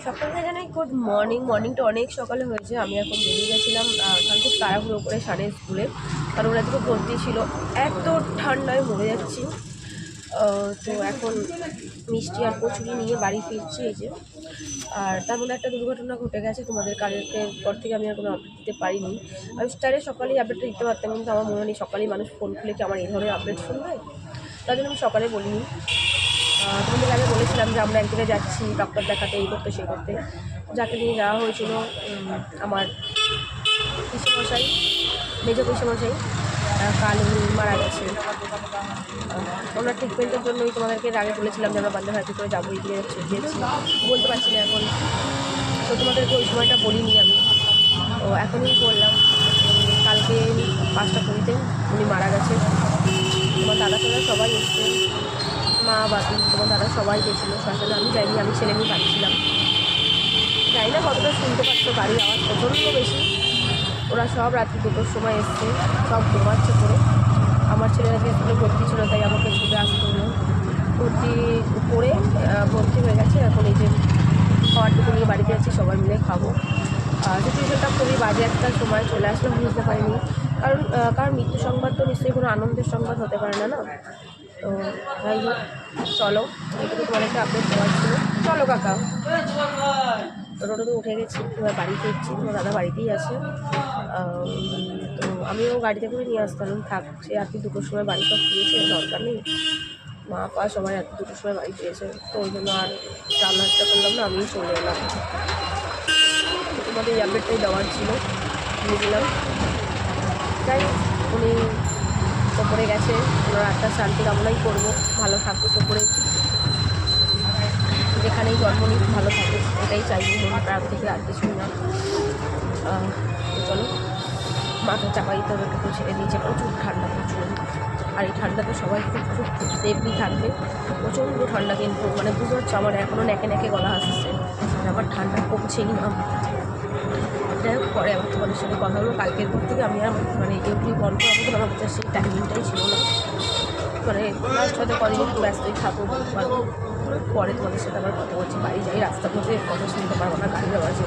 সকালটা জানাই good morning. মর্নিংটা অনেক সকালে হয়েছে। আমি এখন বেরিয়ে গেছিলাম কারণ খুব তাড়াহুড়ো করে সানের স্কুলে, কারণ ওরা তো ভর্তি ছিল। এত ঠান্ডায় মরে যাচ্ছি। তো এখন মিষ্টি আর কচুরি নিয়ে বাড়ি ফিরছি এই যে। আর তার মধ্যে একটা দুর্ঘটনা ঘটে গেছে, তোমাদের কালকের পর থেকে আমি আর কোনো আপডেট দিতে পারিনি। আমি স্টারে সকালেই আপডেটটা দিতে পারতাম, কিন্তু আমার মনে নেই সকালেই মানুষ ফোন খুলে কি আমার এই ধরনের আপডেট শুনবে, তার জন্য আমি সকালে বলিনি। তোমাদের আগে বলেছিলাম যে আমরা একদিকে যাচ্ছি ডক্টর দেখাতে, এই করতে সেই করতে। যাকে নিয়ে যাওয়া হয়েছিল আমার পিসেমশাই, মেজ পিসেমশাই, কাল উনি মারা গেছে। আমরা ট্রিটমেন্টের জন্যই তোমাদেরকে আগে বলেছিলাম যে আমরা বন্দে ভারতে করে যাবো, এগিয়ে গিয়েছি। বলতে পারছি না এখন, তো তোমাদেরকে ওই সময়টা বলিনি আমি, তো এখনই বললাম। কালকে 5:20 উনি মারা গেছে। তোমার দাদা তোরা সবাই এসছে, মা বাপি তোমার দাদা সবাই গেছিলো শ্মশানে। আমি যাইনি, আমি ছেলে নিয়ে পাচ্ছিলাম। জানি না কতটা শুনতে পাচ্ছ, গাড়ির আওয়াজ প্রচণ্ড বেশি। ওরা সব রাত্রি 2টোর সময় এসছে, সব ঘুমাচ্ছে করে। আমার ছেলেরা যে স্কুলে ভর্তি ছিল তাই আমাকে ছুটে আসতে হলো। ভর্তি করে ভর্তি হয়ে গেছে। এখন এই যে খাবারটুকু নিয়ে বাড়িতে যাচ্ছি, সবাই মিলে খাবো। সিচুয়েশনটা খুবই বাজে একটা সময় চলে আসলাম, বুঝতে পারিনি। কারণ মৃত্যু সংবাদ তো নিশ্চয়ই কোনো আনন্দের সংবাদ হতে পারে না, না? তো যাই হোক, চলো এটুকু তোমাদেরকে আপডেট দেওয়ার ছিল। চলো কাকা, টোটো তো উঠে গেছি, এবার বাড়ি ফিরছি। তোমার দাদা বাড়িতেই আছে। তো আমিও গাড়িতে করে নিয়ে আসতাম, থাক সে রাত্রি 2টোর সময় বাড়ি সব ফিরেছে, দরকার নেই। মা পা সবাই রাত্রি 2টোর সময় বাড়ি ফিরেছে, তো ওই জন্য আর রান্নাটা করলাম না, আমিই চলে এলাম। তোমাদের এই আপডেটটাই দেওয়ার ছিল, দিয়ে দিলাম। যাই উনি ওপরে গেছে, ওনার একটা শান্তি কামনাই করবো, ভালো থাকুক ওপরে, যেখানেই জন্ম নিক ভালো থাকুক, এটাই চাইবো মন প্রাণ থেকে, আর কিছুই না। চলো, মাথা চাপাই তো একটু ছেড়ে দিয়েছে, প্রচুর ঠান্ডা, প্রচুর। আর এই ঠান্ডাতে সবাই খুব সেফলি থাকবে। প্রচণ্ড ঠান্ডা, কিন্তু মানে বুঝতে পারছো আমার এখনও ন্যাকে ন্যাকে গলা আসছে, আমার ঠান্ডা কমছেই না। যাই হোক, পরে আবার তোমাদের সাথে কথা হলো। কালকের পর থেকে আমি আর মানে ইউটিউব বন্ধ হবে, কিন্তু আমার কাছে সেই টাইমিংটাই ছিল না। মানে লাস্ট হয়তো কদিন একটু ব্যস্তই থাকবো, পরে তোমাদের সাথে আবার কথা বলছি। বাড়ি যাই, রাস্তার মধ্যে কথা শুনতে পারবো না, গাড়ির আওয়াজে।